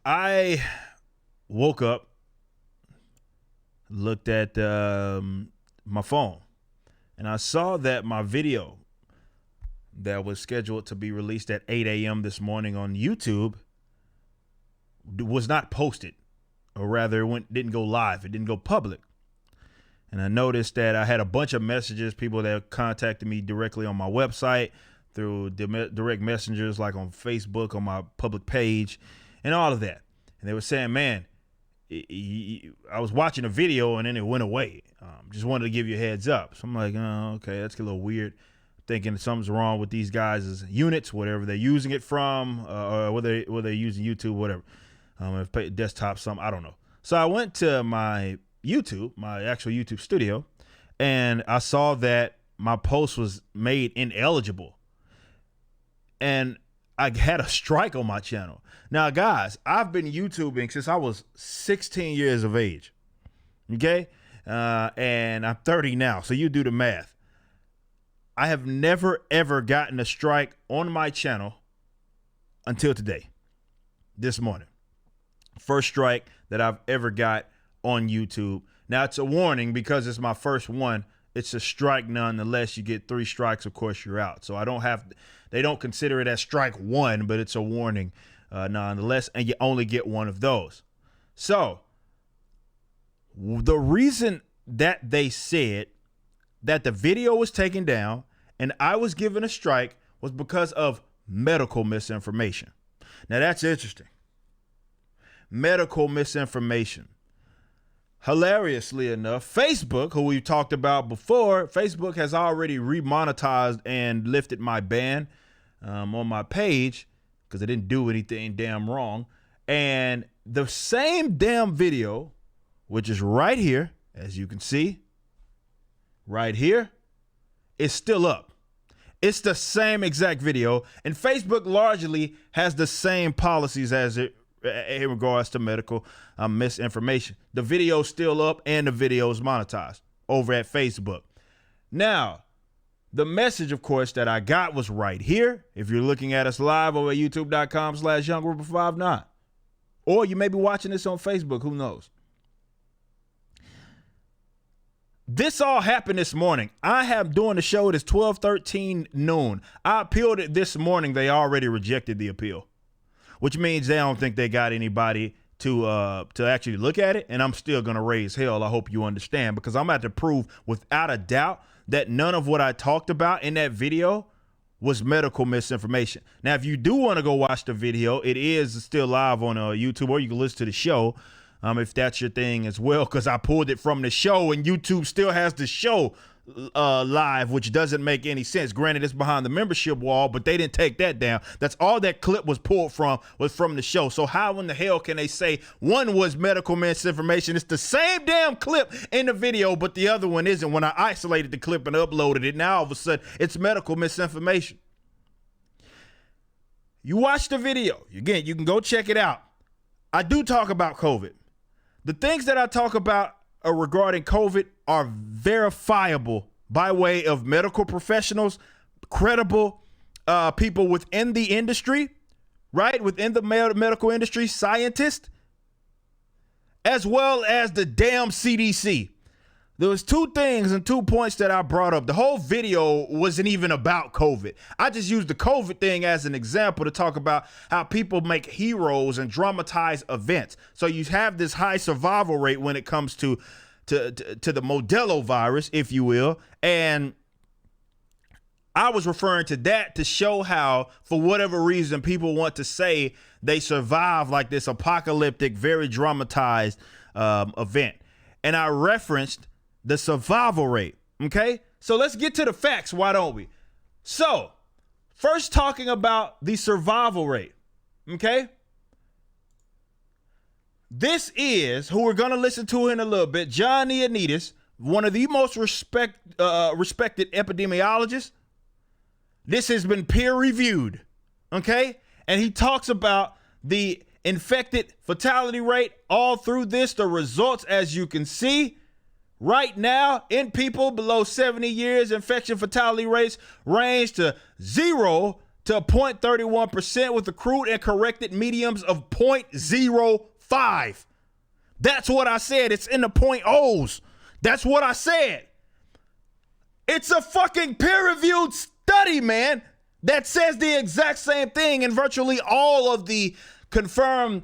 I woke up, looked at my phone, and I saw that my video that was scheduled to be released at 8 a.m. this morning on YouTube was not posted, or rather, didn't go live. It didn't go public. And I noticed that I had a bunch of messages, people that contacted me directly on my website, through direct messengers like on Facebook, on my public page, and all of that. And they were saying, man, I was watching a video and then it went away. Just wanted to give you a heads up. So I'm like, oh, okay, that's a little weird. Thinking something's wrong with these guys' units, whatever they're using it from, or whether they're using YouTube, whatever. If desktop, something, I don't know. So I went to my YouTube, my actual YouTube studio, and I saw that my post was made ineligible. And I had a strike on my channel. Now, guys, I've been YouTubing since I was 16 years of age. Okay? And I'm 30 now, so you do the math. I have never, ever gotten a strike on my channel until today, this morning. First strike that I've ever got on YouTube. Now, it's a warning because it's my first one. It's a strike nonetheless. You get 3 strikes, of course, you're out. So they don't consider it as strike 1, but it's a warning nonetheless, and you only get one of those. So the reason that they said that the video was taken down and I was given a strike was because of medical misinformation. Now, that's interesting. Medical misinformation. Hilariously enough, Facebook, who we've talked about before, Facebook has already remonetized and lifted my ban on my page because I didn't do anything damn wrong. And the same damn video, which is right here, as you can see, right here, is still up. It's the same exact video, and Facebook largely has the same policies as it in regards to medical misinformation. The video's still up and the video is monetized over at Facebook. Now, the message, of course, that I got was right here. If you're looking at us live over at youtube.com/YoungRipper59, or you may be watching this on Facebook, who knows? This all happened this morning. I have doing the show. It is 12:13 noon. I appealed it this morning. They already rejected the appeal, which means they don't think they got anybody to actually look at it. And I'm still going to raise hell. I hope you understand, because I'm about to prove without a doubt that none of what I talked about in that video was medical misinformation. Now, if you do want to go watch the video, it is still live on YouTube, or you can listen to the show if that's your thing as well, because I pulled it from the show and YouTube still has the show live, which doesn't make any sense. Granted, it's behind the membership wall, but they didn't take that down. That's all that clip was pulled from, was from the show. So how in the hell can they say one was medical misinformation? It's the same damn clip in the video, but the other one isn't. When I isolated the clip and uploaded it, now all of a sudden it's medical misinformation. You watch the video. Again, you can go check it out. I do talk about COVID. The things that I talk about regarding COVID are verifiable by way of medical professionals, credible people within the industry, right? Within the medical industry, scientists, as well as the damn CDC. There was 2 things and 2 points that I brought up. The whole video wasn't even about COVID. I just used the COVID thing as an example to talk about how people make heroes and dramatize events. So you have this high survival rate when it comes to the Modelo virus, if you will. And I was referring to that to show how, for whatever reason, people want to say they survive like this apocalyptic, very dramatized event. And I referenced the survival rate. Okay, so let's get to the facts. Why don't we? So first, talking about the survival rate. Okay, this is who we're going to listen to in a little bit. John Ioannidis, one of the most respected epidemiologists. This has been peer reviewed. Okay, and he talks about the infected fatality rate all through this. The results, as you can see right now, in people below 70 years, infection fatality rates range to 0 to 0.31% with accrued and corrected mediums of 0.05. That's what I said. It's in the .0s. That's what I said. It's a fucking peer-reviewed study, man, that says the exact same thing, and virtually all of the confirmed,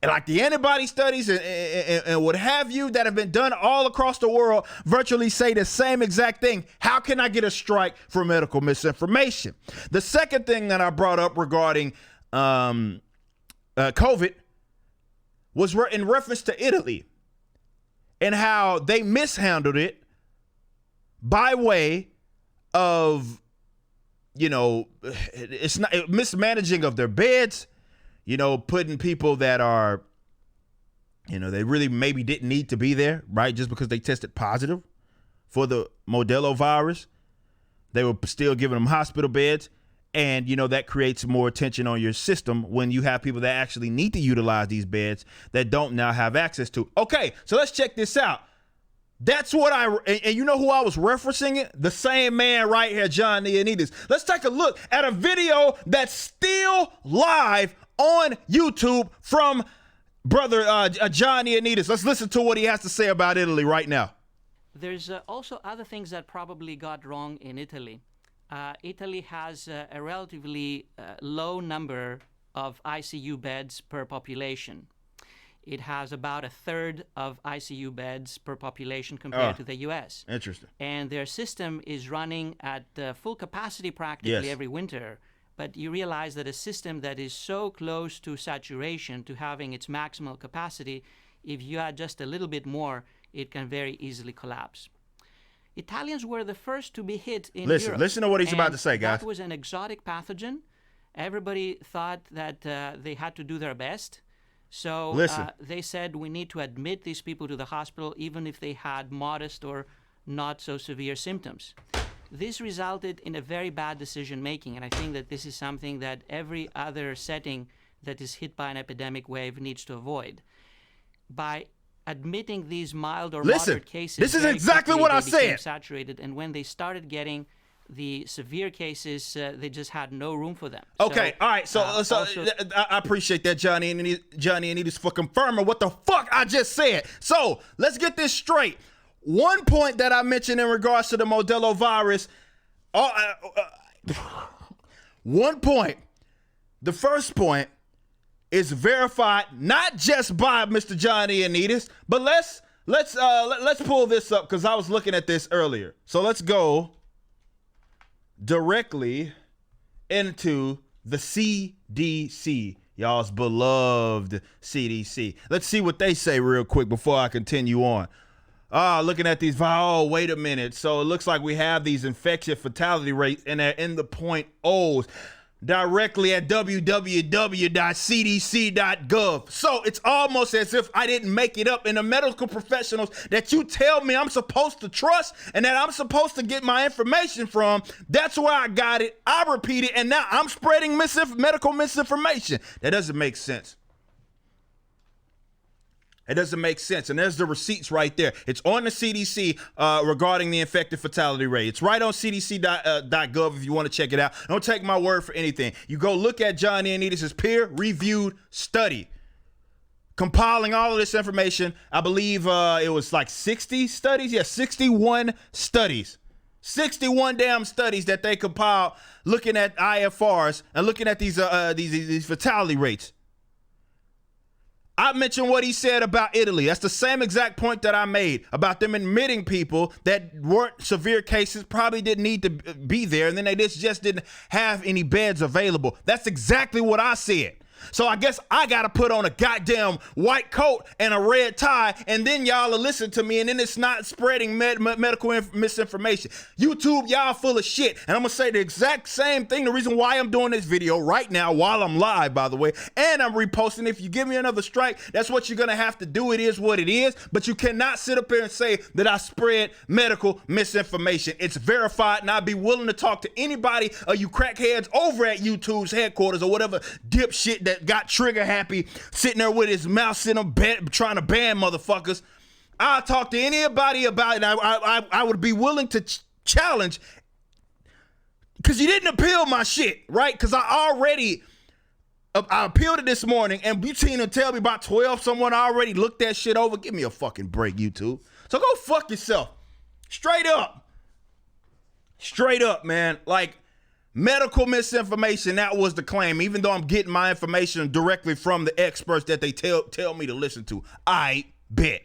like the antibody studies and what have you that have been done all across the world, virtually say the same exact thing. How can I get a strike for medical misinformation? The second thing that I brought up regarding COVID was in reference to Italy and how they mishandled it by way of, it's not mismanaging of their beds, putting people that are, they really maybe didn't need to be there, right? Just because they tested positive for the Modelo virus. They were still giving them hospital beds. And, that creates more attention on your system when you have people that actually need to utilize these beds that don't now have access to. Okay, so let's check this out. That's what and you know who I was referencing it? The same man right here, John Ioannidis. Let's take a look at a video that's still live on YouTube from brother John Ioannidis. Let's listen to what he has to say about Italy right now. There's also other things that probably got wrong in Italy. Italy has a relatively low number of ICU beds per population. It has about a third of ICU beds per population compared to the U.S. Interesting. And their system is running at full capacity practically every winter. But you realize that a system that is so close to saturation, to having its maximal capacity, if you add just a little bit more, it can very easily collapse. Italians were the first to be hit in Europe. Listen to what he's about to say, guys. That was an exotic pathogen. Everybody thought that they had to do their best. So they said we need to admit these people to the hospital even if they had modest or not so severe symptoms. This resulted in a very bad decision-making, and I think that this is something that every other setting that is hit by an epidemic wave needs to avoid. By admitting these mild or moderate cases, this is exactly what I said. Saturated, and when they started getting the severe cases, they just had no room for them. Okay, all right. So I appreciate that, Johnny Ioannidis, for confirming what the fuck I just said. So let's get this straight. One point that I mentioned in regards to the Modelo virus, one point. The first point is verified not just by Mr. Johnny Ioannidis, but let's pull this up because I was looking at this earlier. So let's go directly into the CDC, y'all's beloved CDC. Let's see what they say real quick before I continue on. Looking at these, wait a minute. So it looks like we have these infection fatality rates and they're in the .0s directly at www.cdc.gov. So it's almost as if I didn't make it up. And the medical professionals that you tell me I'm supposed to trust and that I'm supposed to get my information from, that's where I got it. I repeat it, and now I'm spreading medical misinformation. That doesn't make sense. It doesn't make sense. And there's the receipts right there. It's on the CDC regarding the infected fatality rate. It's right on cdc.gov if you want to check it out. Don't take my word for anything. You go look at John Ioannidis' peer-reviewed study compiling all of this information. I believe it was like 60 studies. Yeah, 61 studies. 61 damn studies that they compiled looking at IFRs and looking at these fatality rates. I mentioned what he said about Italy. That's the same exact point that I made about them admitting people that weren't severe cases, probably didn't need to be there, and then they just didn't have any beds available. That's exactly what I said. So I guess I got to put on a goddamn white coat and a red tie, and then y'all will listen to me, and then it's not spreading medical misinformation. YouTube, y'all full of shit. And I'm going to say the exact same thing. The reason why I'm doing this video right now while I'm live, by the way, and I'm reposting. If you give me another strike, that's what you're going to have to do. It is what it is. But you cannot sit up here and say that I spread medical misinformation. It's verified, and I'd be willing to talk to anybody of you crackheads over at YouTube's headquarters or whatever dipshit that got trigger happy sitting there with his mouth sitting trying to ban motherfuckers. I'll talk to anybody about it. I would be willing to challenge Because you didn't appeal my shit, right? Because I appealed it this morning, and you seen to tell me about 12 someone already looked that shit over. Give me a fucking break, YouTube. So go fuck yourself. Straight up. Straight up, man. Like, medical misinformation, that was the claim, even though I'm getting my information directly from the experts that they tell me to listen to. I bet.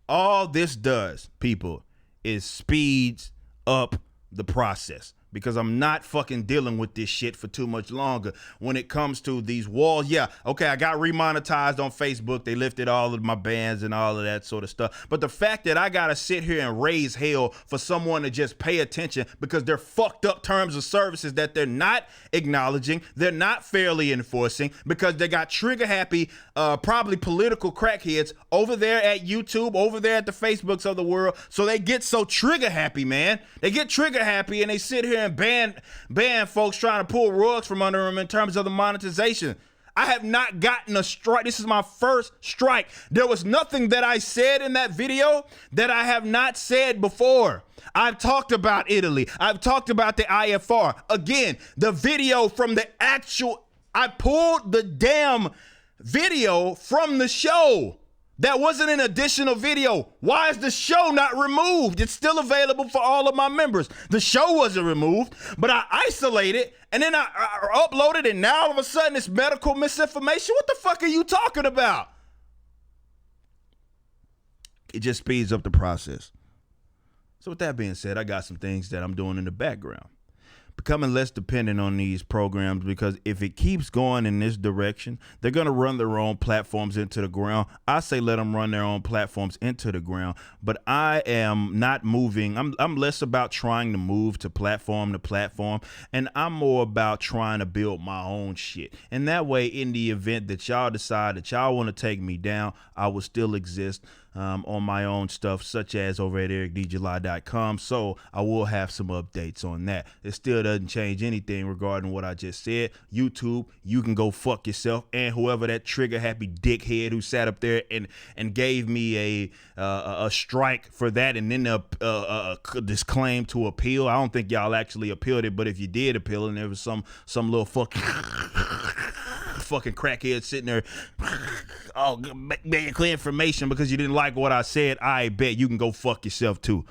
All this does, people, is speeds up the process. Because I'm not fucking dealing with this shit for too much longer when it comes to these walls. Yeah, okay, I got remonetized on Facebook. They lifted all of my bans and all of that sort of stuff. But the fact that I got to sit here and raise hell for someone to just pay attention because they're fucked up terms of services that they're not acknowledging, they're not fairly enforcing, because they got trigger happy, probably political crackheads over there at YouTube, over there at the Facebooks of the world. So they get so trigger happy, man. They get trigger happy and they sit here and ban folks trying to pull rugs from under them in terms of the monetization. I have not gotten a strike. This is my first strike. There was nothing that I said in that video that I have not said before. I've talked about Italy. I've talked about the IFR. Again, the video from the actual, I pulled the damn video from the show. That wasn't an additional video. Why is the show not removed? It's still available for all of my members. The show wasn't removed, but I isolated and then I uploaded, and now all of a sudden it's medical misinformation. What the fuck are you talking about? It just speeds up the process. So with that being said, I got some things that I'm doing in the background. Becoming less dependent on these programs, because if it keeps going in this direction, they're going to run their own platforms into the ground. I say let them run their own platforms into the ground, but I am not moving. I'm less about trying to move to platform, and I'm more about trying to build my own shit. And that way, in the event that y'all decide that y'all want to take me down, I will still exist on my own stuff, such as over at ericdjuly.com. So I will have some updates on that. It still doesn't change anything regarding what I just said. YouTube, you can go fuck yourself, and whoever that trigger happy dickhead who sat up there and gave me a strike for that, and then this claim to appeal. I don't think y'all actually appealed it, but if you did appeal it, and there was some little fucking crackhead sitting there, oh, medical information because you didn't like what I said, I bet you can go fuck yourself too.